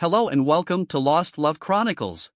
Hello and welcome to Lost Love Chronicles.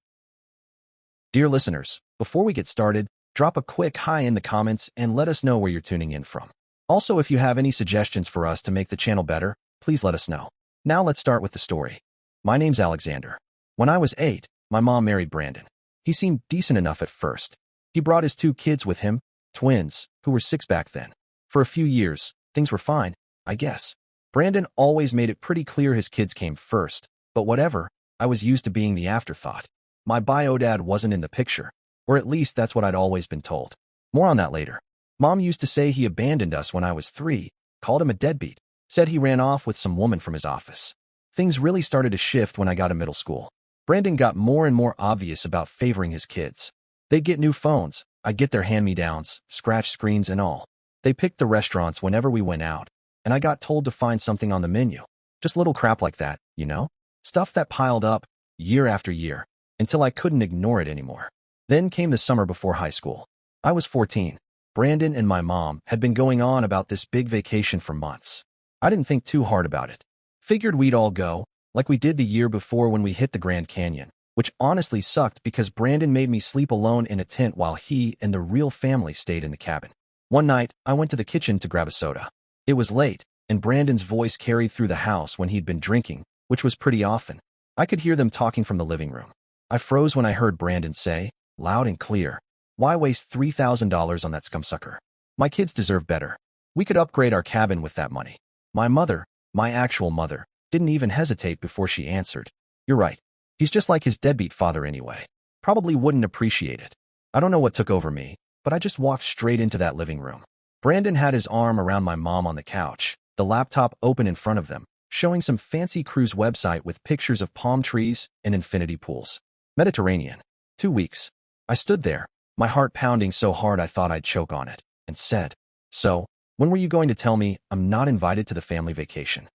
Dear listeners, before we get started, drop a quick hi in the comments and let us know where you're tuning in from. Also, if you have any suggestions for us to make the channel better, please let us know. Now let's start with the story. My name's Alexander. When I was 8, my mom married Brandon. He seemed decent enough at first. He brought his 2 kids with him, twins, who were 6 back then. For a few years, things were fine, I guess. Brandon always made it pretty clear his kids came first, but whatever, I was used to being the afterthought. My bio dad wasn't in the picture, or at least that's what I'd always been told. More on that later. Mom used to say he abandoned us when I was 3, called him a deadbeat, said he ran off with some woman from his office. Things really started to shift when I got to middle school. Brandon got more and more obvious about favoring his kids. They'd get new phones, I'd get their hand-me-downs, scratch screens and all. They picked the restaurants whenever we went out, and I got told to find something on the menu. Just little crap like that, you know? Stuff that piled up, year after year, until I couldn't ignore it anymore. Then came the summer before high school. I was 14. Brandon and my mom had been going on about this big vacation for months. I didn't think too hard about it. Figured we'd all go, like we did the year before when we hit the Grand Canyon, which honestly sucked because Brandon made me sleep alone in a tent while he and the real family stayed in the cabin. One night, I went to the kitchen to grab a soda. It was late, and Brandon's voice carried through the house when he'd been drinking, which was pretty often. I could hear them talking from the living room. I froze when I heard Brandon say, loud and clear, "Why waste $3,000 on that scumsucker? My kids deserve better. We could upgrade our cabin with that money." My mother, my actual mother, didn't even hesitate before she answered, "You're right. He's just like his deadbeat father anyway. Probably wouldn't appreciate it." I don't know what took over me, but I just walked straight into that living room. Brandon had his arm around my mom on the couch, the laptop open in front of them, showing some fancy cruise website with pictures of palm trees and infinity pools. Mediterranean. 2 weeks. I stood there, my heart pounding so hard I thought I'd choke on it, and said, "So, when were you going to tell me I'm not invited to the family vacation?"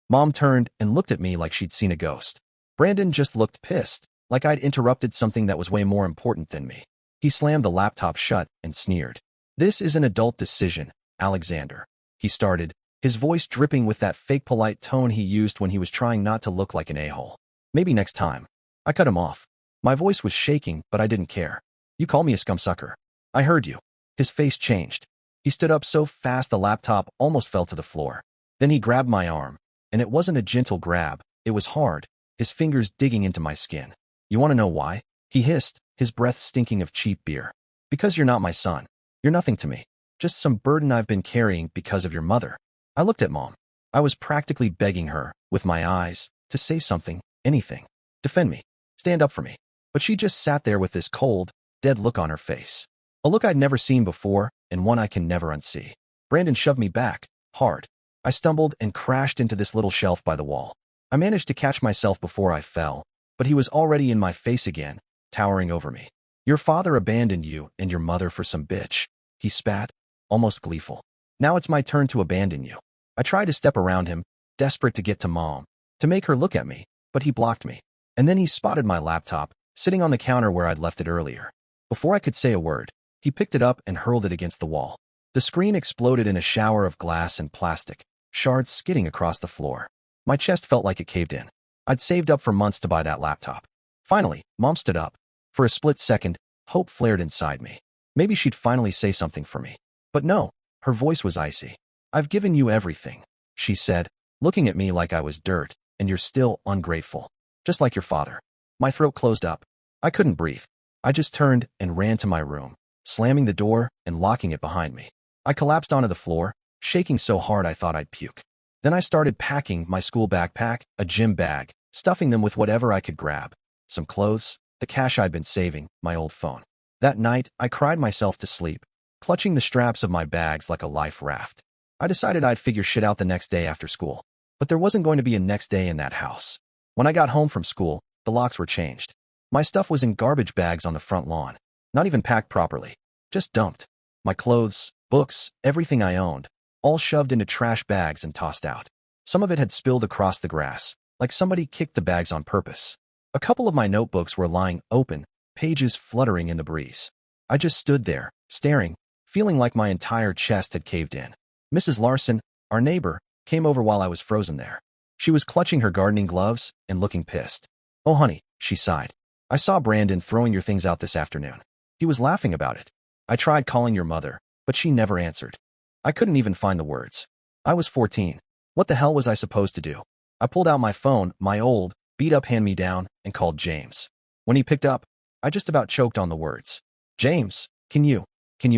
Mom turned and looked at me like she'd seen a ghost. Brandon just looked pissed, like I'd interrupted something that was way more important than me. He slammed the laptop shut and sneered. "This is an adult decision, Alexander," he started, his voice dripping with that fake polite tone he used when he was trying not to look like an a-hole. "Maybe next time." I cut him off. My voice was shaking, but I didn't care. "You call me a scumsucker. I heard you." His face changed. He stood up so fast the laptop almost fell to the floor. Then he grabbed my arm, and it wasn't a gentle grab, it was hard, his fingers digging into my skin. "You want to know why?" he hissed, his breath stinking of cheap beer. "Because you're not my son. You're nothing to me. Just some burden I've been carrying because of your mother." I looked at Mom. I was practically begging her, with my eyes, to say something, anything. Defend me. Stand up for me. But she just sat there with this cold, dead look on her face. A look I'd never seen before, and one I can never unsee. Brandon shoved me back, hard. I stumbled and crashed into this little shelf by the wall. I managed to catch myself before I fell, but he was already in my face again, towering over me. "Your father abandoned you and your mother for some bitch," he spat, almost gleeful. "Now it's my turn to abandon you." I tried to step around him, desperate to get to Mom, to make her look at me, but he blocked me. And then he spotted my laptop, sitting on the counter where I'd left it earlier. Before I could say a word, he picked it up and hurled it against the wall. The screen exploded in a shower of glass and plastic, shards skidding across the floor. My chest felt like it caved in. I'd saved up for months to buy that laptop. Finally, Mom stood up. For a split second, hope flared inside me. Maybe she'd finally say something for me. But no, her voice was icy. "I've given you everything," she said, looking at me like I was dirt, "and you're still ungrateful. Just like your father." My throat closed up. I couldn't breathe. I just turned and ran to my room, slamming the door and locking it behind me. I collapsed onto the floor, shaking so hard I thought I'd puke. Then I started packing my school backpack, a gym bag, stuffing them with whatever I could grab. Some clothes, the cash I'd been saving, my old phone. That night, I cried myself to sleep, clutching the straps of my bags like a life raft. I decided I'd figure shit out the next day after school. But there wasn't going to be a next day in that house. When I got home from school, the locks were changed. My stuff was in garbage bags on the front lawn, not even packed properly, just dumped. My clothes, books, everything I owned, all shoved into trash bags and tossed out. Some of it had spilled across the grass, like somebody kicked the bags on purpose. A couple of my notebooks were lying open, pages fluttering in the breeze. I just stood there, staring, feeling like my entire chest had caved in. Mrs. Larson, our neighbor, came over while I was frozen there. She was clutching her gardening gloves and looking pissed. "Oh, honey," she sighed. "I saw Brandon throwing your things out this afternoon. He was laughing about it. I tried calling your mother, but she never answered." I couldn't even find the words. I was 14. What the hell was I supposed to do? I pulled out my phone, my old, beat-up hand-me-down, and called James. When he picked up, I just about choked on the words. "James, can you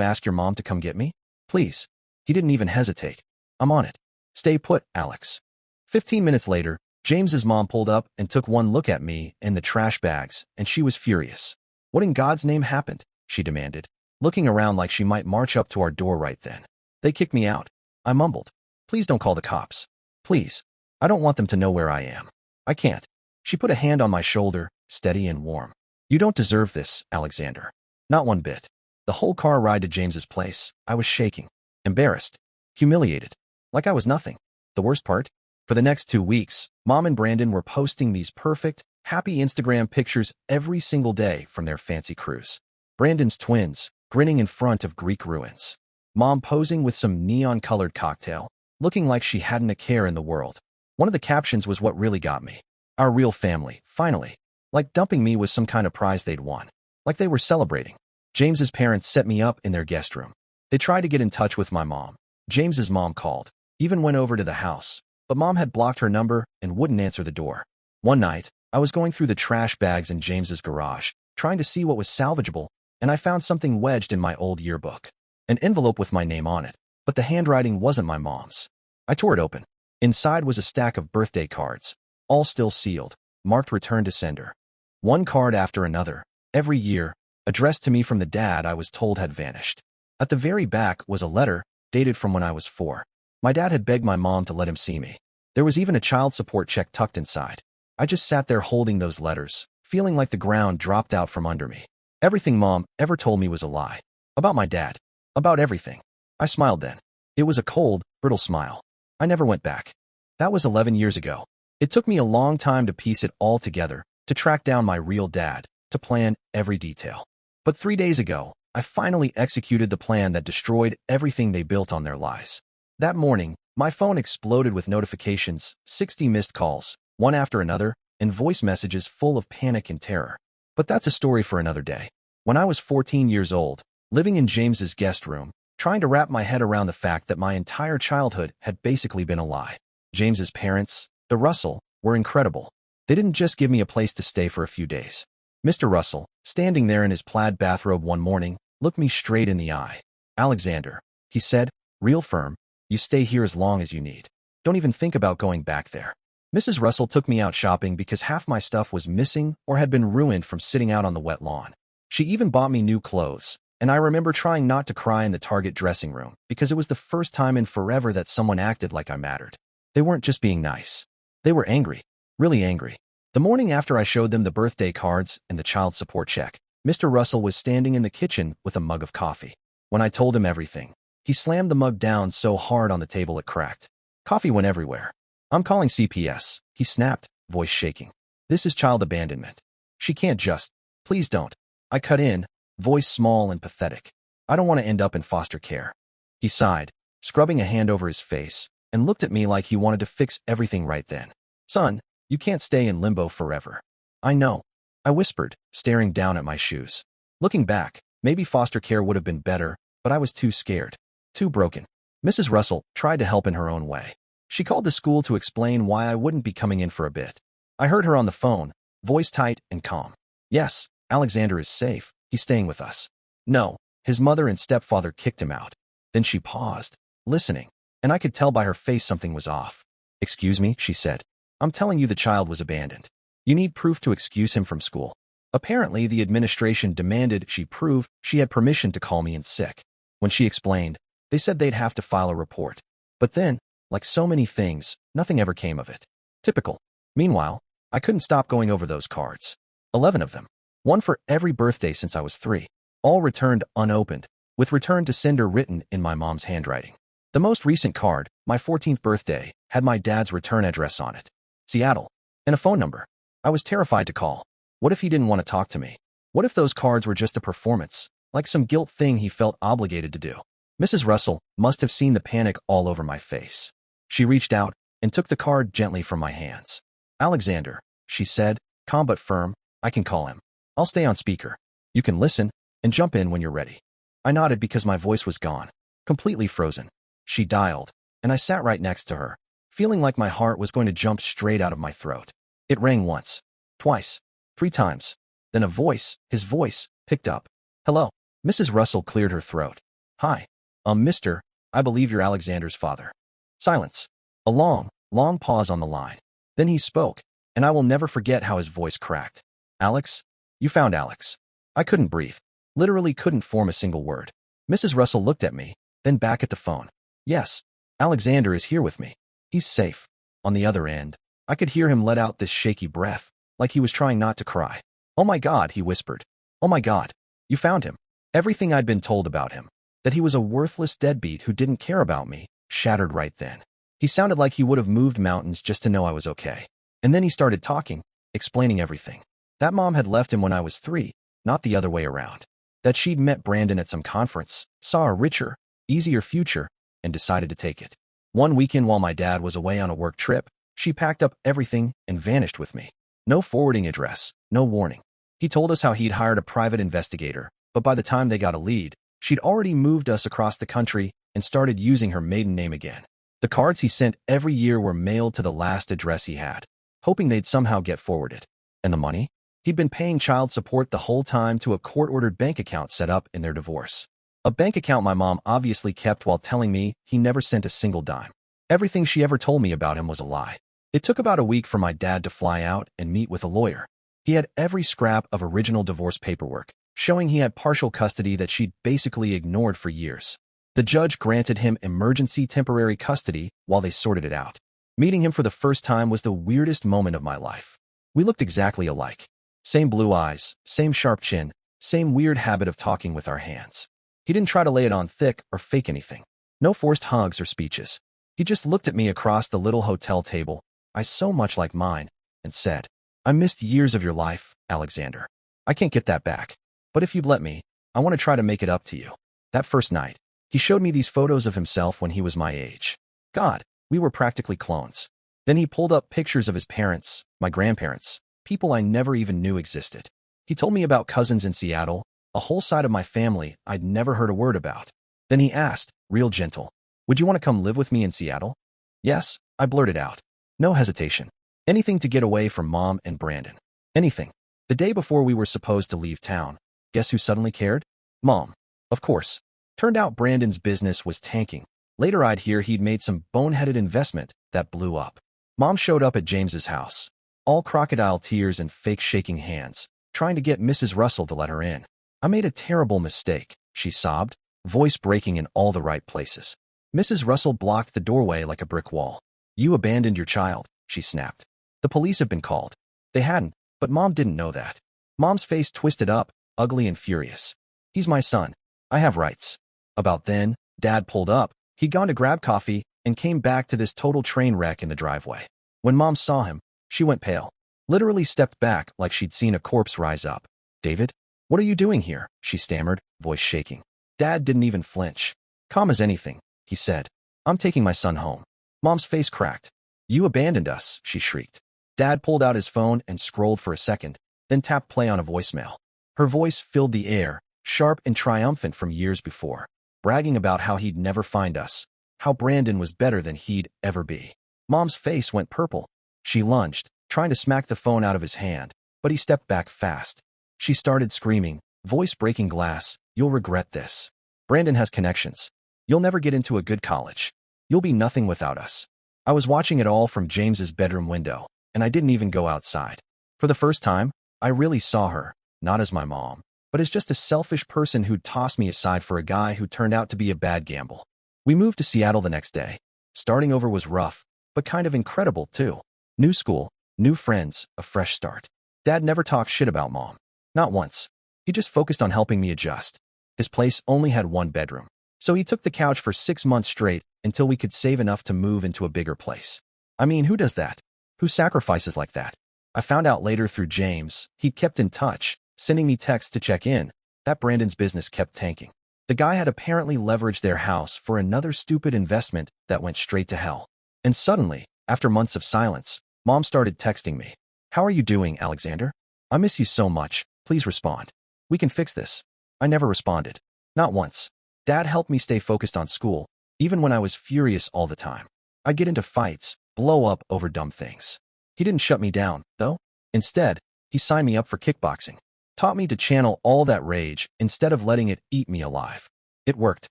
ask your mom to come get me? Please." He didn't even hesitate. "I'm on it. Stay put, Alex." 15 minutes later, James's mom pulled up and took one look at me and the trash bags, and she was furious. "What in God's name happened?" she demanded, looking around like she might march up to our door right then. "They kicked me out." I mumbled. "Please don't call the cops. Please. I don't want them to know where I am. I can't." She put a hand on my shoulder, steady and warm. "You don't deserve this, Alexander." Not one bit. The whole car ride to James's place, I was shaking. Embarrassed. Humiliated. Like I was nothing. The worst part? For the next 2 weeks, Mom and Brandon were posting these perfect, happy Instagram pictures every single day from their fancy cruise. Brandon's twins, grinning in front of Greek ruins. Mom posing with some neon-colored cocktail, looking like she hadn't a care in the world. One of the captions was what really got me. "Our real family, finally." Like dumping me was some kind of prize they'd won. Like they were celebrating. James's parents set me up in their guest room. They tried to get in touch with my mom. James's mom called, even went over to the house, but Mom had blocked her number and wouldn't answer the door. One night, I was going through the trash bags in James's garage, trying to see what was salvageable, and I found something wedged in my old yearbook. An envelope with my name on it, but the handwriting wasn't my mom's. I tore it open. Inside was a stack of birthday cards, all still sealed, marked return to sender. One card after another, every year, addressed to me from the dad I was told had vanished. At the very back was a letter, dated from when I was 4. My dad had begged my mom to let him see me. There was even a child support check tucked inside. I just sat there holding those letters, feeling like the ground dropped out from under me. Everything Mom ever told me was a lie. About my dad. About everything. I smiled then. It was a cold, brittle smile. I never went back. That was 11 years ago. It took me a long time to piece it all together, to track down my real dad, to plan every detail. But 3 days ago, I finally executed the plan that destroyed everything they built on their lies. That morning, my phone exploded with notifications, 60 missed calls, one after another, and voice messages full of panic and terror. But that's a story for another day. When I was 14 years old, living in James's guest room, trying to wrap my head around the fact that my entire childhood had basically been a lie. James's parents, the Russell, were incredible. They didn't just give me a place to stay for a few days. Mr. Russell, standing there in his plaid bathrobe one morning, looked me straight in the eye. "Alexander," he said, real firm, "you stay here as long as you need. Don't even think about going back there." Mrs. Russell took me out shopping because half my stuff was missing or had been ruined from sitting out on the wet lawn. She even bought me new clothes, and I remember trying not to cry in the Target dressing room because it was the first time in forever that someone acted like I mattered. They weren't just being nice. They were angry. Really angry. The morning after I showed them the birthday cards and the child support check, Mr. Russell was standing in the kitchen with a mug of coffee. When I told him everything, he slammed the mug down so hard on the table it cracked. Coffee went everywhere. "I'm calling CPS," he snapped, voice shaking. "This is child abandonment. She can't just..." "Please don't." I cut in, voice small and pathetic. "I don't want to end up in foster care." He sighed, scrubbing a hand over his face, and looked at me like he wanted to fix everything right then. "Son, you can't stay in limbo forever." "I know," I whispered, staring down at my shoes. Looking back, maybe foster care would have been better, but I was too scared. Too broken. Mrs. Russell tried to help in her own way. She called the school to explain why I wouldn't be coming in for a bit. I heard her on the phone, voice tight and calm. "Yes, Alexander is safe. He's staying with us." "No, his mother and stepfather kicked him out." Then she paused, listening, and I could tell by her face something was off. "Excuse me," she said. "I'm telling you the child was abandoned. You need proof to excuse him from school." Apparently, the administration demanded she prove she had permission to call me in sick. When she explained, they said they'd have to file a report. But then, like so many things, nothing ever came of it. Typical. Meanwhile, I couldn't stop going over those cards. 11 of them. One for every birthday since I was 3. All returned unopened, with return to sender written in my mom's handwriting. The most recent card, my 14th birthday, had my dad's return address on it. Seattle. And a phone number. I was terrified to call. What if he didn't want to talk to me? What if those cards were just a performance, like some guilt thing he felt obligated to do? Mrs. Russell must have seen the panic all over my face. She reached out and took the card gently from my hands. Alexander, she said, calm but firm, I can call him. I'll stay on speaker. You can listen and jump in when you're ready. I nodded because my voice was gone, completely frozen. She dialed, and I sat right next to her, feeling like my heart was going to jump straight out of my throat. It rang once, twice, 3 times. Then a voice, his voice, picked up. Hello. Mrs. Russell cleared her throat. Hi. Mister, I believe you're Alexander's father. Silence. A long, long pause on the line. Then he spoke, and I will never forget how his voice cracked. Alex? You found Alex. I couldn't breathe. Literally couldn't form a single word. Mrs. Russell looked at me, then back at the phone. Yes. Alexander is here with me. He's safe. On the other end, I could hear him let out this shaky breath, like he was trying not to cry. Oh my God, he whispered. Oh my God. You found him. Everything I'd been told about him, that he was a worthless deadbeat who didn't care about me, shattered right then. He sounded like he would have moved mountains just to know I was okay. And then he started talking, explaining everything. That mom had left him when I was 3, not the other way around. That she'd met Brandon at some conference, saw a richer, easier future, and decided to take it. One weekend while my dad was away on a work trip, she packed up everything and vanished with me. No forwarding address, no warning. He told us how he'd hired a private investigator, but by the time they got a lead, she'd already moved us across the country and started using her maiden name again. The cards he sent every year were mailed to the last address he had, hoping they'd somehow get forwarded. And the money? He'd been paying child support the whole time to a court-ordered bank account set up in their divorce. A bank account my mom obviously kept while telling me he never sent a single dime. Everything she ever told me about him was a lie. It took about a week for my dad to fly out and meet with a lawyer. He had every scrap of original divorce paperwork, showing he had partial custody that she'd basically ignored for years. The judge granted him emergency temporary custody while they sorted it out. Meeting him for the first time was the weirdest moment of my life. We looked exactly alike. Same blue eyes, same sharp chin, same weird habit of talking with our hands. He didn't try to lay it on thick or fake anything. No forced hugs or speeches. He just looked at me across the little hotel table, eyes so much like mine, and said, I missed years of your life, Alexander. I can't get that back. But if you'd let me, I want to try to make it up to you. That first night, he showed me these photos of himself when he was my age. God, we were practically clones. Then he pulled up pictures of his parents, my grandparents, people I never even knew existed. He told me about cousins in Seattle, a whole side of my family I'd never heard a word about. Then he asked, real gentle, would you want to come live with me in Seattle? Yes, I blurted out. No hesitation. Anything to get away from Mom and Brandon. Anything. The day before we were supposed to leave town, guess who suddenly cared? Mom. Of course. Turned out Brandon's business was tanking. Later I'd hear he'd made some boneheaded investment that blew up. Mom showed up at James's house, all crocodile tears and fake shaking hands, trying to get Mrs. Russell to let her in. I made a terrible mistake, she sobbed, voice breaking in all the right places. Mrs. Russell blocked the doorway like a brick wall. You abandoned your child, she snapped. The police have been called. They hadn't, but Mom didn't know that. Mom's face twisted up, ugly and furious. He's my son. I have rights. About then, Dad pulled up. He'd gone to grab coffee and came back to this total train wreck in the driveway. When Mom saw him, she went pale. Literally stepped back like she'd seen a corpse rise up. David? What are you doing here? She stammered, voice shaking. Dad didn't even flinch. Calm as anything, he said. I'm taking my son home. Mom's face cracked. You abandoned us, she shrieked. Dad pulled out his phone and scrolled for a second, then tapped play on a voicemail. Her voice filled the air, sharp and triumphant from years before, bragging about how he'd never find us, how Brandon was better than he'd ever be. Mom's face went purple. She lunged, trying to smack the phone out of his hand, but he stepped back fast. She started screaming, voice breaking glass, you'll regret this. Brandon has connections. You'll never get into a good college. You'll be nothing without us. I was watching it all from James's bedroom window, and I didn't even go outside. For the first time, I really saw her, not as my mom, but as just a selfish person who'd tossed me aside for a guy who turned out to be a bad gamble. We moved to Seattle the next day. Starting over was rough, but kind of incredible too. New school, new friends, a fresh start. Dad never talked shit about Mom. Not once. He just focused on helping me adjust. His place only had 1 bedroom, so he took the couch for 6 months straight until we could save enough to move into a bigger place. I mean, who does that? Who sacrifices like that? I found out later through James, he'd kept in touch, sending me texts to check in, that Brandon's business kept tanking. The guy had apparently leveraged their house for another stupid investment that went straight to hell. And suddenly, After months of silence, Mom started texting me. How are you doing, Alexander? I miss you so much. Please respond. We can fix this. I never responded. Not once. Dad helped me stay focused on school, even when I was furious all the time. I'd get into fights, blow up over dumb things. He didn't shut me down, though. Instead, he signed me up for kickboxing. Taught me to channel all that rage instead of letting it eat me alive. It worked.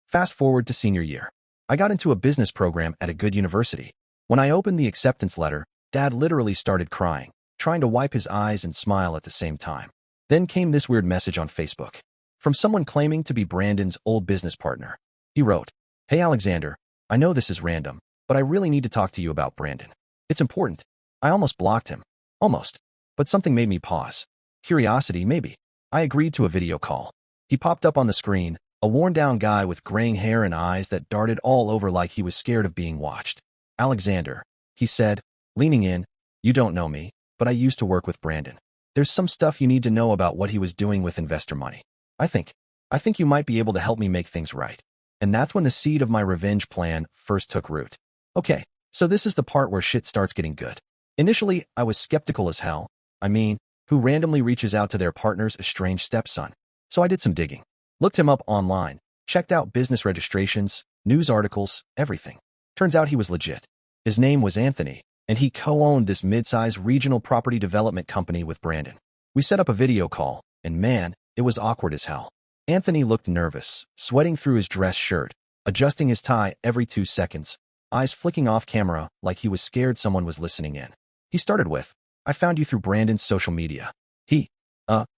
Fast forward to senior year. I got into a business program at a good university. When I opened the acceptance letter, Dad literally started crying, trying to wipe his eyes and smile at the same time. Then came this weird message on Facebook from someone claiming to be Brandon's old business partner. He wrote, "Hey Alexander, I know this is random, but I really need to talk to you about Brandon. It's important." I almost blocked him. Almost. But something made me pause. Curiosity, maybe. I agreed to a video call. He popped up on the screen, a worn-down guy with graying hair and eyes that darted all over like he was scared of being watched. "Alexander," he said, leaning in, "you don't know me, but I used to work with Brandon. There's some stuff you need to know about what he was doing with investor money. I think you might be able to help me make things right." And that's when the seed of my revenge plan first took root. Okay, so this is the part where shit starts getting good. Initially, I was skeptical as hell. I mean, who randomly reaches out to their partner's estranged stepson? So I did some digging. Looked him up online, checked out business registrations, news articles, everything. Turns out he was legit. His name was Anthony, and he co-owned this mid-size regional property development company with Brandon. We set up a video call, and man, it was awkward as hell. Anthony looked nervous, sweating through his dress shirt, adjusting his tie every 2 seconds, eyes flicking off camera like he was scared someone was listening in. He started with, "I found you through Brandon's social media. He,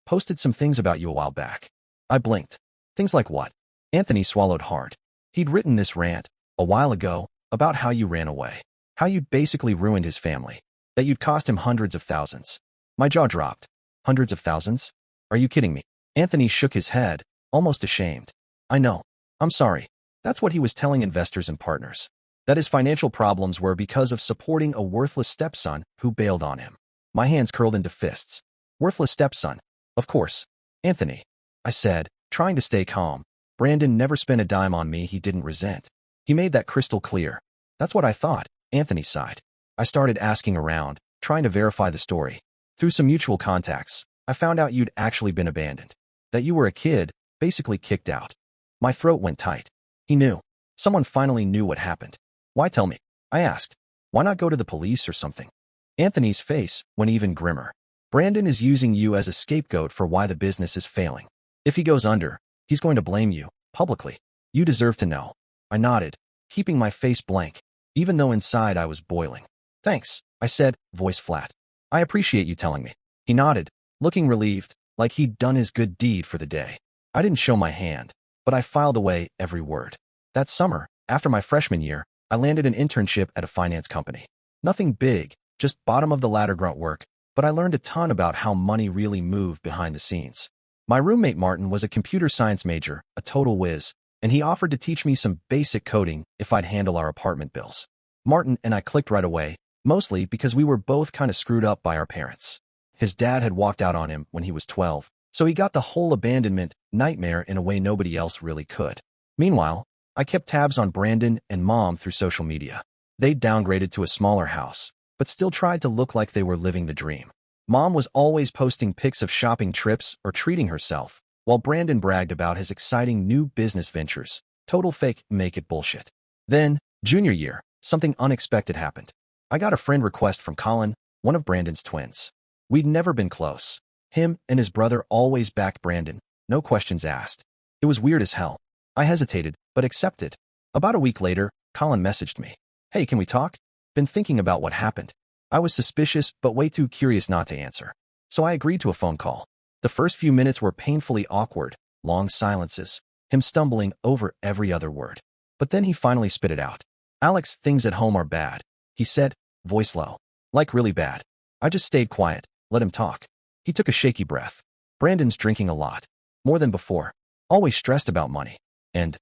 posted some things about you a while back." I blinked. Things like what? Anthony swallowed hard. He'd written this rant, a while ago, about how you ran away. How you'd basically ruined his family. That you'd cost him hundreds of thousands. My jaw dropped. Hundreds of thousands? Are you kidding me? Anthony shook his head, almost ashamed. "I know. I'm sorry." That's what he was telling investors and partners. That his financial problems were because of supporting a worthless stepson who bailed on him. My hands curled into fists. Worthless stepson. Of course. "Anthony," I said, trying to stay calm. "Brandon never spent a dime on me he didn't resent. He made that crystal clear." "That's what I thought," Anthony sighed. I started asking around, trying to verify the story. Through some mutual contacts, I found out you'd actually been abandoned. That you were a kid, basically kicked out. My throat went tight. He knew. Someone finally knew what happened. "Why tell me?" I asked. "Why not go to the police or something?" Anthony's face went even grimmer. "Brandon is using you as a scapegoat for why the business is failing. If he goes under, he's going to blame you, publicly. You deserve to know." I nodded, keeping my face blank, even though inside I was boiling. "Thanks," I said, voice flat. "I appreciate you telling me." He nodded, looking relieved, like he'd done his good deed for the day. I didn't show my hand, but I filed away every word. That summer, after my freshman year, I landed an internship at a finance company. Nothing big, just bottom-of-the-ladder grunt work, but I learned a ton about how money really moved behind the scenes. My roommate Martin was a computer science major, a total whiz, and he offered to teach me some basic coding if I'd handle our apartment bills. Martin and I clicked right away, mostly because we were both kind of screwed up by our parents. His dad had walked out on him when he was 12, so he got the whole abandonment nightmare in a way nobody else really could. Meanwhile, I kept tabs on Brandon and Mom through social media. They'd downgraded to a smaller house, but still tried to look like they were living the dream. Mom was always posting pics of shopping trips or treating herself, while Brandon bragged about his exciting new business ventures. Total fake, make it bullshit. Then, junior year, something unexpected happened. I got a friend request from Colin, one of Brandon's twins. We'd never been close. Him and his brother always backed Brandon, no questions asked. It was weird as hell. I hesitated, but accepted. About a week later, Colin messaged me. "Hey, can we talk? Been thinking about what happened." I was suspicious, but way too curious not to answer. So I agreed to a phone call. The first few minutes were painfully awkward, long silences, him stumbling over every other word. But then he finally spit it out. "Alex, things at home are bad," he said, voice low. Like really bad. I just stayed quiet, let him talk. He took a shaky breath. "Brandon's drinking a lot. More than before. Always stressed about money. And,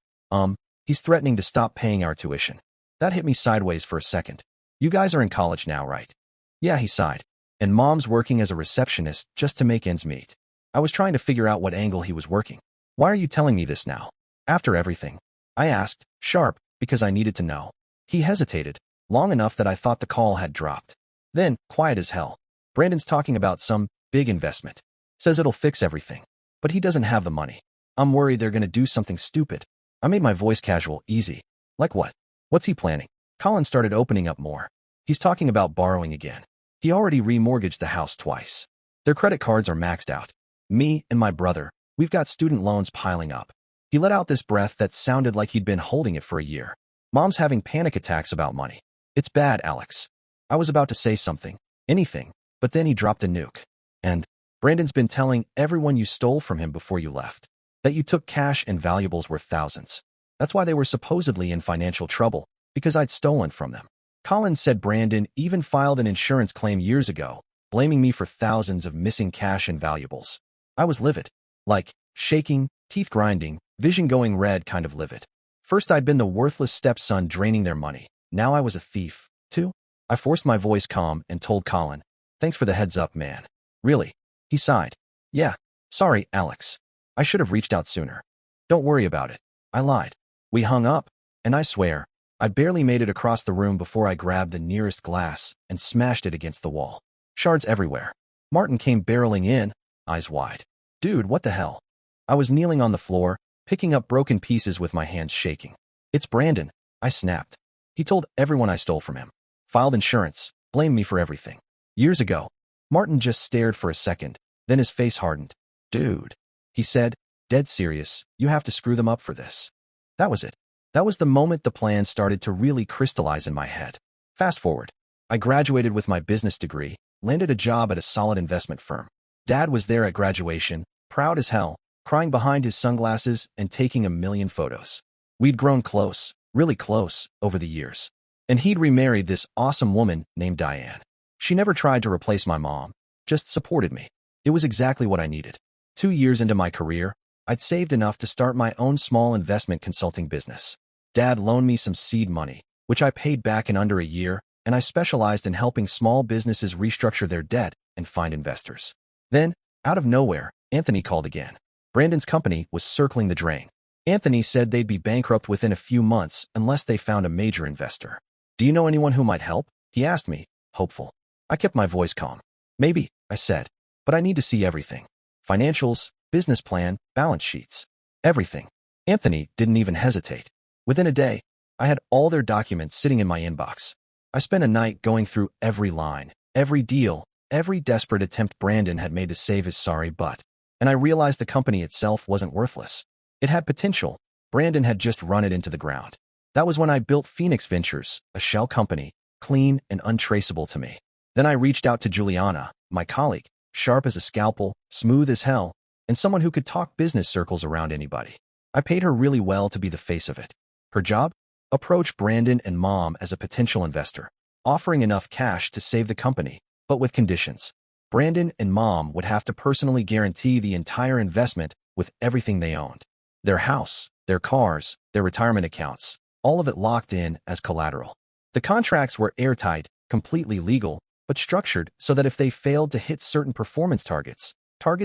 he's threatening to stop paying our tuition." That hit me sideways for a second. "You guys are in college now, right?" "Yeah," he sighed. "And Mom's working as a receptionist just to make ends meet." I was trying to figure out what angle he was working. "Why are you telling me this now? After everything?" I asked, sharp, because I needed to know. He hesitated, long enough that I thought the call had dropped. Then, quiet as hell. Brandon's talking about some big investment. Says it'll fix everything. But he doesn't have the money. I'm worried they're gonna do something stupid. I made my voice casual, easy. Like what? What's he planning? Colin started opening up more. He's talking about borrowing again. He already remortgaged the house twice. Their credit cards are maxed out. Me and my brother, we've got student loans piling up. He let out this breath that sounded like he'd been holding it for a year. Mom's having panic attacks about money. It's bad, Alex. I was about to say something, anything, but then he dropped a nuke. And Brandon's been telling everyone you stole from him before you left. That you took cash and valuables worth thousands. That's why they were supposedly in financial trouble, because I'd stolen from them. Colin said Brandon even filed an insurance claim years ago, blaming me for thousands of missing cash and valuables. I was livid. Like, shaking, teeth grinding, vision going red kind of livid. First I'd been the worthless stepson draining their money. Now I was a thief, too. I forced my voice calm and told Colin, thanks for the heads up, man. Really? He sighed. Yeah, sorry, Alex. I should have reached out sooner. Don't worry about it. I lied. We hung up, and I swear, I barely made it across the room before I grabbed the nearest glass and smashed it against the wall. Shards everywhere. Martin came barreling in, eyes wide. Dude, what the hell? I was kneeling on the floor, picking up broken pieces with my hands shaking. It's Brandon, I snapped. He told everyone I stole from him. Filed insurance, blamed me for everything. Years ago. Martin just stared for a second, then his face hardened. Dude, he said, dead serious, you have to screw them up for this. That was it. That was the moment the plan started to really crystallize in my head. Fast forward. I graduated with my business degree, landed a job at a solid investment firm. Dad was there at graduation, proud as hell, crying behind his sunglasses and taking a million photos. We'd grown close, really close, over the years. And he'd remarried this awesome woman named Diane. She never tried to replace my mom, just supported me. It was exactly what I needed. 2 years into my career, I'd saved enough to start my own small investment consulting business. Dad loaned me some seed money, which I paid back in under a year, and I specialized in helping small businesses restructure their debt and find investors. Then, out of nowhere, Anthony called again. Brandon's company was circling the drain. Anthony said they'd be bankrupt within a few months unless they found a major investor. Do you know anyone who might help? He asked me, hopeful. I kept my voice calm. Maybe, I said, but I need to see everything. Financials, business plan, balance sheets. Everything. Anthony didn't even hesitate. Within a day, I had all their documents sitting in my inbox. I spent a night going through every line, every deal, every desperate attempt Brandon had made to save his sorry butt. And I realized the company itself wasn't worthless. It had potential. Brandon had just run it into the ground. That was when I built Phoenix Ventures, a shell company, clean and untraceable to me. Then I reached out to Juliana, my colleague, sharp as a scalpel, smooth as hell, and someone who could talk business circles around anybody. I paid her really well to be the face of it. Her job? Approach Brandon and Mom as a potential investor, offering enough cash to save the company, but with conditions. Brandon and Mom would have to personally guarantee the entire investment with everything they owned. Their house, their cars, their retirement accounts, all of it locked in as collateral. The contracts were airtight, completely legal, but structured so that if they failed to hit certain performance targets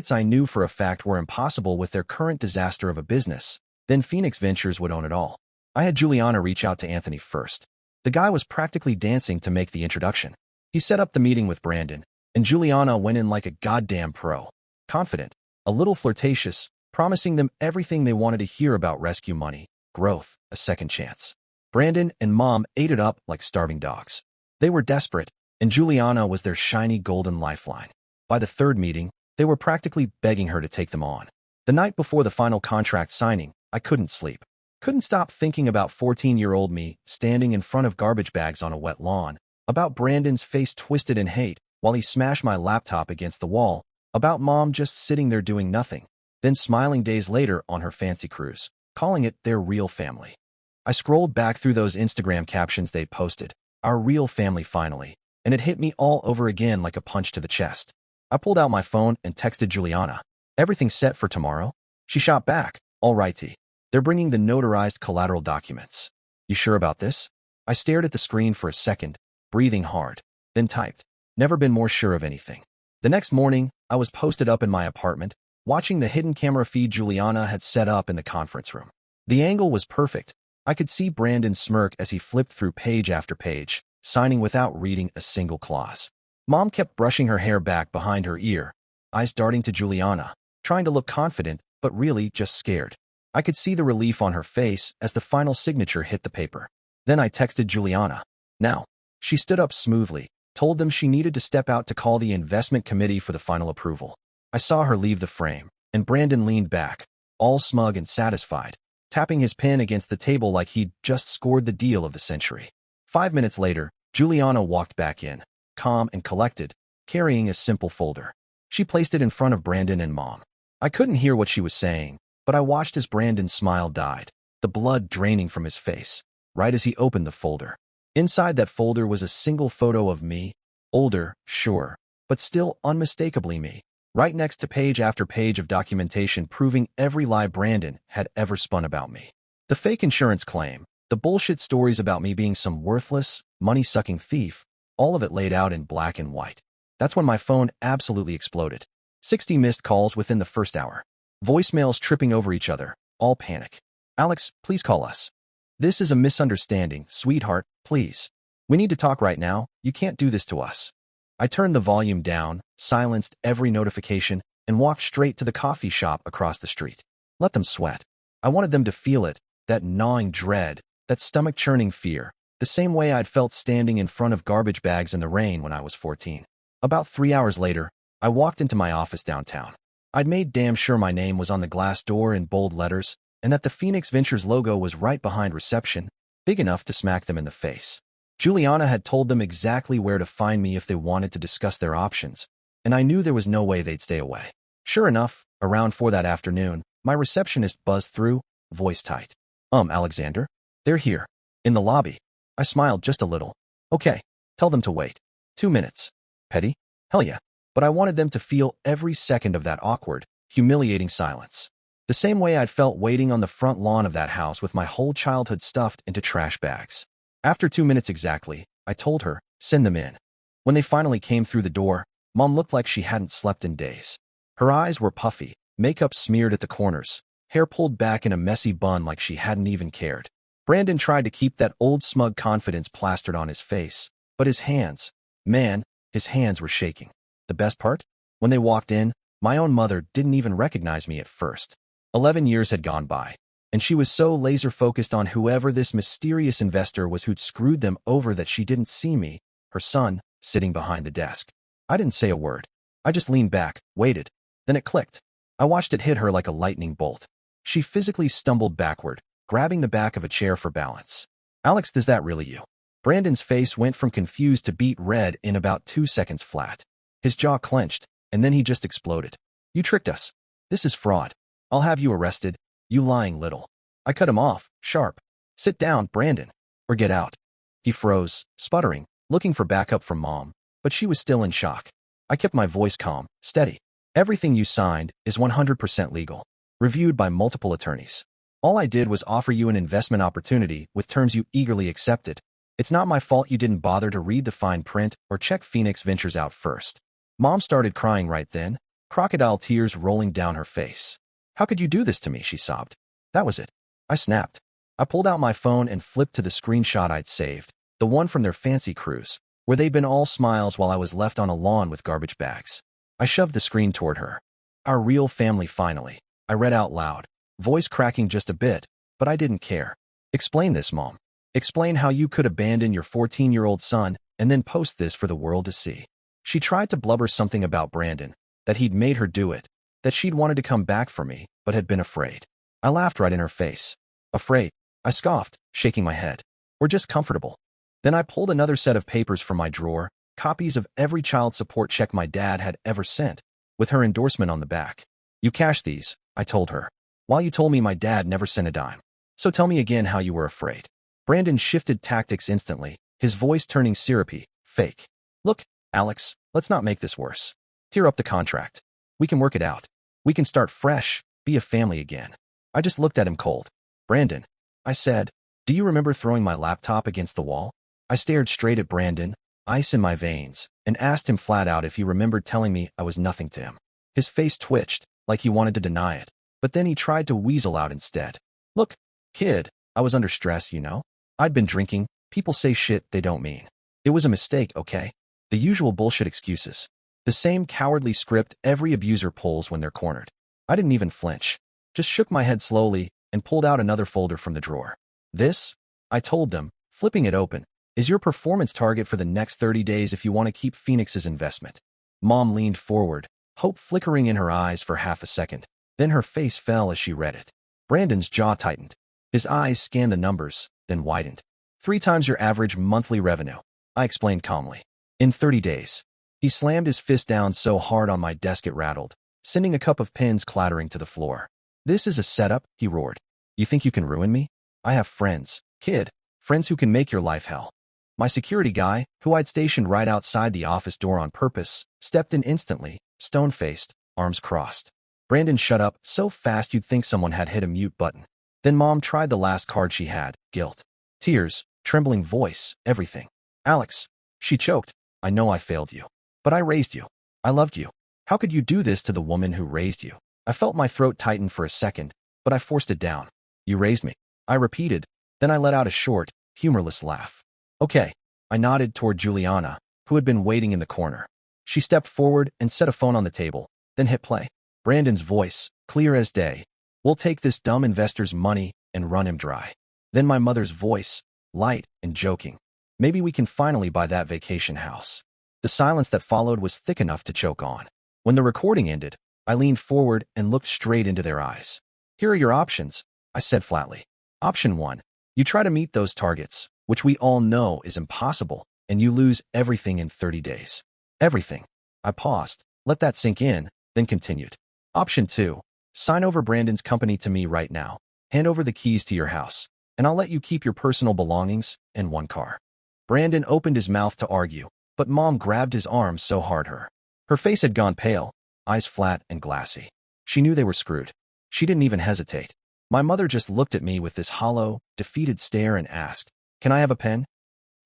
I knew for a fact were impossible with their current disaster of a business, then Phoenix Ventures would own it all. I had Juliana reach out to Anthony first. The guy was practically dancing to make the introduction. He set up the meeting with Brandon, and Juliana went in like a goddamn pro. Confident, a little flirtatious, promising them everything they wanted to hear about rescue money, growth, a second chance. Brandon and Mom ate it up like starving dogs. They were desperate, and Juliana was their shiny golden lifeline. By the third meeting, they were practically begging her to take them on. The night before the final contract signing, I couldn't sleep. Couldn't stop thinking about 14-year-old me standing in front of garbage bags on a wet lawn, about Brandon's face twisted in hate while he smashed my laptop against the wall, about Mom just sitting there doing nothing, then smiling days later on her fancy cruise, calling it their real family. I scrolled back through those Instagram captions they'd posted, our real family finally, and it hit me all over again like a punch to the chest. I pulled out my phone and texted Juliana. Everything's set for tomorrow? She shot back, all righty. They're bringing the notarized collateral documents. You sure about this? I stared at the screen for a second, breathing hard, then typed. Never been more sure of anything. The next morning, I was posted up in my apartment, watching the hidden camera feed Juliana had set up in the conference room. The angle was perfect. I could see Brandon smirk as he flipped through page after page, signing without reading a single clause. Mom kept brushing her hair back behind her ear, eyes darting to Juliana, trying to look confident, but really just scared. I could see the relief on her face as the final signature hit the paper. Then I texted Juliana. Now. She stood up smoothly, told them she needed to step out to call the investment committee for the final approval. I saw her leave the frame, and Brandon leaned back, all smug and satisfied, tapping his pen against the table like he'd just scored the deal of the century. 5 minutes later, Juliana walked back in, calm and collected, carrying a simple folder. She placed it in front of Brandon and Mom. I couldn't hear what she was saying, but I watched as Brandon's smile died, the blood draining from his face, right as he opened the folder. Inside that folder was a single photo of me, older, sure, but still unmistakably me, right next to page after page of documentation proving every lie Brandon had ever spun about me. The fake insurance claim, the bullshit stories about me being some worthless, money-sucking thief, all of it laid out in black and white. That's when my phone absolutely exploded. 60 missed calls within the first hour. Voicemails tripping over each other, all panic. Alex, please call us. This is a misunderstanding, sweetheart, please. We need to talk right now, you can't do this to us. I turned the volume down, silenced every notification, and walked straight to the coffee shop across the street. Let them sweat. I wanted them to feel it, that gnawing dread, that stomach-churning fear, the same way I'd felt standing in front of garbage bags in the rain when I was 14. About 3 hours later, I walked into my office downtown. I'd made damn sure my name was on the glass door in bold letters, and that the Phoenix Ventures logo was right behind reception, big enough to smack them in the face. Juliana had told them exactly where to find me if they wanted to discuss their options, and I knew there was no way they'd stay away. Sure enough, around 4 that afternoon, my receptionist buzzed through, voice tight. Alexander? They're here. In the lobby. I smiled just a little. Okay, tell them to wait. 2 minutes. Petty? Hell yeah. But I wanted them to feel every second of that awkward, humiliating silence. The same way I'd felt waiting on the front lawn of that house with my whole childhood stuffed into trash bags. After 2 minutes exactly, I told her, send them in. When they finally came through the door, Mom looked like she hadn't slept in days. Her eyes were puffy, makeup smeared at the corners, hair pulled back in a messy bun like she hadn't even cared. Brandon tried to keep that old smug confidence plastered on his face, but his hands, man, his hands were shaking. The best part? When they walked in, my own mother didn't even recognize me at first. 11 years had gone by, and she was so laser-focused on whoever this mysterious investor was who'd screwed them over that she didn't see me, her son, sitting behind the desk. I didn't say a word. I just leaned back, waited. Then it clicked. I watched it hit her like a lightning bolt. She physically stumbled backward, grabbing the back of a chair for balance. Alex, is that really you? Brandon's face went from confused to beet red in about 2 seconds flat. His jaw clenched, and then he just exploded. You tricked us. This is fraud. I'll have you arrested, you lying little. I cut him off, sharp. Sit down, Brandon, or get out. He froze, sputtering, looking for backup from Mom, but she was still in shock. I kept my voice calm, steady. Everything you signed is 100% legal, reviewed by multiple attorneys. All I did was offer you an investment opportunity with terms you eagerly accepted. It's not my fault you didn't bother to read the fine print or check Phoenix Ventures out first. Mom started crying right then, crocodile tears rolling down her face. How could you do this to me, she sobbed. That was it. I snapped. I pulled out my phone and flipped to the screenshot I'd saved, the one from their fancy cruise, where they'd been all smiles while I was left on a lawn with garbage bags. I shoved the screen toward her. Our real family finally. I read out loud, voice cracking just a bit, but I didn't care. Explain this, Mom. Explain how you could abandon your 14-year-old son and then post this for the world to see. She tried to blubber something about Brandon, that he'd made her do it, that she'd wanted to come back for me, but had been afraid. I laughed right in her face. Afraid? I scoffed, shaking my head. We're just comfortable. Then I pulled another set of papers from my drawer, copies of every child support check my dad had ever sent, with her endorsement on the back. You cashed these, I told her, while you told me my dad never sent a dime. So tell me again how you were afraid. Brandon shifted tactics instantly, his voice turning syrupy, fake. Look, Alex, let's not make this worse. Tear up the contract. We can work it out. We can start fresh, be a family again. I just looked at him cold. Brandon, I said, do you remember throwing my laptop against the wall? I stared straight at Brandon, ice in my veins, and asked him flat out if he remembered telling me I was nothing to him. His face twitched, like he wanted to deny it, but then he tried to weasel out instead. Look, kid, I was under stress, you know? I'd been drinking. People say shit they don't mean. It was a mistake, okay? The usual bullshit excuses. The same cowardly script every abuser pulls when they're cornered. I didn't even flinch. Just shook my head slowly and pulled out another folder from the drawer. This, I told them, flipping it open, is your performance target for the next 30 days if you want to keep Phoenix's investment. Mom leaned forward, hope flickering in her eyes for half a second. Then her face fell as she read it. Brandon's jaw tightened. His eyes scanned the numbers, then widened. 3 times your average monthly revenue, I explained calmly. In 30 days. He slammed his fist down so hard on my desk it rattled, sending a cup of pins clattering to the floor. This is a setup, he roared. You think you can ruin me? I have friends, kid, friends who can make your life hell. My security guy, who I'd stationed right outside the office door on purpose, stepped in instantly, stone-faced, arms crossed. Brandon shut up so fast you'd think someone had hit a mute button. Then Mom tried the last card she had, guilt. Tears, trembling voice, everything. Alex, she choked, I know I failed you. But I raised you. I loved you. How could you do this to the woman who raised you? I felt my throat tighten for a second, but I forced it down. You raised me, I repeated. Then I let out a short, humorless laugh. Okay. I nodded toward Juliana, who had been waiting in the corner. She stepped forward and set a phone on the table, then hit play. Brandon's voice, clear as day. We'll take this dumb investor's money and run him dry. Then my mother's voice, light and joking. Maybe we can finally buy that vacation house. The silence that followed was thick enough to choke on. When the recording ended, I leaned forward and looked straight into their eyes. Here are your options, I said flatly. Option 1. You try to meet those targets, which we all know is impossible, and you lose everything in 30 days. Everything. I paused, let that sink in, then continued. Option 2. Sign over Brandon's company to me right now. Hand over the keys to your house, and I'll let you keep your personal belongings and 1 car. Brandon opened his mouth to argue, but Mom grabbed his arm so hard her face had gone pale, eyes flat and glassy. She knew they were screwed. She didn't even hesitate. My mother just looked at me with this hollow, defeated stare and asked, Can I have a pen?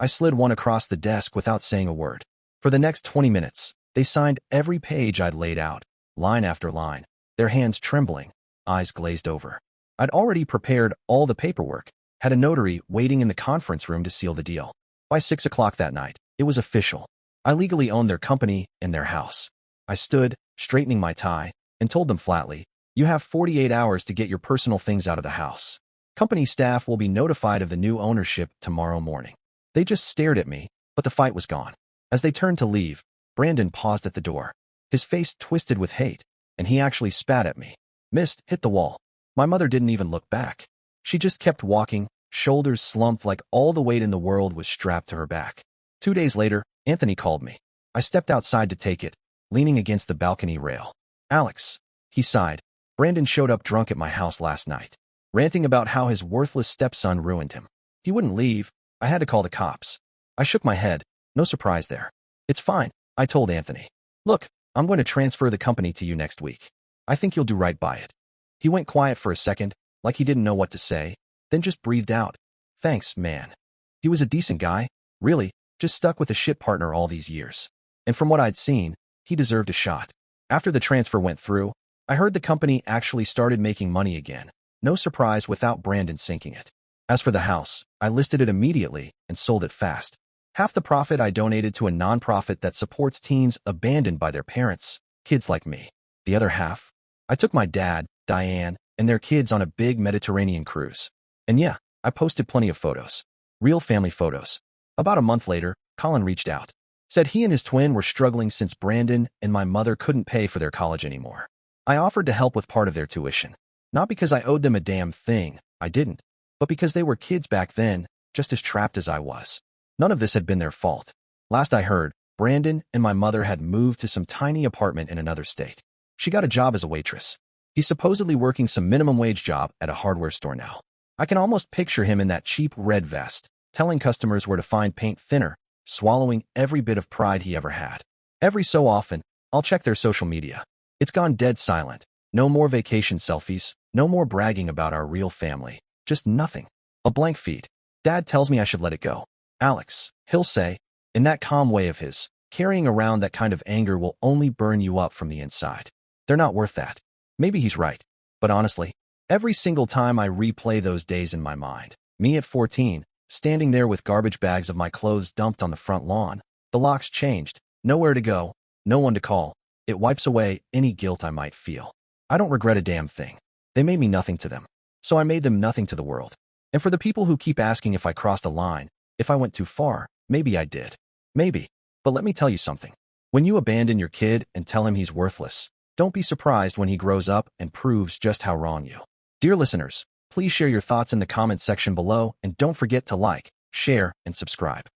I slid one across the desk without saying a word. For the next 20 minutes, they signed every page I'd laid out, line after line, their hands trembling, eyes glazed over. I'd already prepared all the paperwork, had a notary waiting in the conference room to seal the deal. By 6 o'clock that night, it was official. I legally owned their company and their house. I stood, straightening my tie, and told them flatly, You have 48 hours to get your personal things out of the house. Company staff will be notified of the new ownership tomorrow morning. They just stared at me, but the fight was gone. As they turned to leave, Brandon paused at the door. His face twisted with hate, and he actually spat at me. Missed, hit the wall. My mother didn't even look back. She just kept walking, shoulders slumped like all the weight in the world was strapped to her back. 2 days later, Anthony called me. I stepped outside to take it, leaning against the balcony rail. Alex, he sighed. Brandon showed up drunk at my house last night, ranting about how his worthless stepson ruined him. He wouldn't leave. I had to call the cops. I shook my head. No surprise there. It's fine, I told Anthony. Look, I'm going to transfer the company to you next week. I think you'll do right by it. He went quiet for a second, like he didn't know what to say, then just breathed out. Thanks, man. He was a decent guy, really, just stuck with a shit partner all these years. And from what I'd seen, he deserved a shot. After the transfer went through, I heard the company actually started making money again. No surprise without Brandon sinking it. As for the house, I listed it immediately and sold it fast. Half the profit I donated to a nonprofit that supports teens abandoned by their parents, kids like me. The other half, I took my dad, Diane, and their kids on a big Mediterranean cruise. And yeah, I posted plenty of photos. Real family photos. About a month later, Colin reached out. Said he and his twin were struggling since Brandon and my mother couldn't pay for their college anymore. I offered to help with part of their tuition. Not because I owed them a damn thing, I didn't, but because they were kids back then, just as trapped as I was. None of this had been their fault. Last I heard, Brandon and my mother had moved to some tiny apartment in another state. She got a job as a waitress. He's supposedly working some minimum wage job at a hardware store now. I can almost picture him in that cheap red vest, telling customers where to find paint thinner, swallowing every bit of pride he ever had. Every so often, I'll check their social media. It's gone dead silent. No more vacation selfies, no more bragging about our real family. Just nothing. A blank feed. Dad tells me I should let it go. Alex, he'll say, in that calm way of his, carrying around that kind of anger will only burn you up from the inside. They're not worth that. Maybe he's right. But honestly, every single time I replay those days in my mind, me at 14, Standing there with garbage bags of my clothes dumped on the front lawn, the locks changed, nowhere to go, no one to call. It wipes away any guilt I might feel. I don't regret a damn thing. They made me nothing to them. So I made them nothing to the world. And for the people who keep asking if I crossed a line, if I went too far, maybe I did. Maybe. But let me tell you something. When you abandon your kid and tell him he's worthless, don't be surprised when he grows up and proves just how wrong you. Dear listeners, please share your thoughts in the comments section below and don't forget to like, share, and subscribe.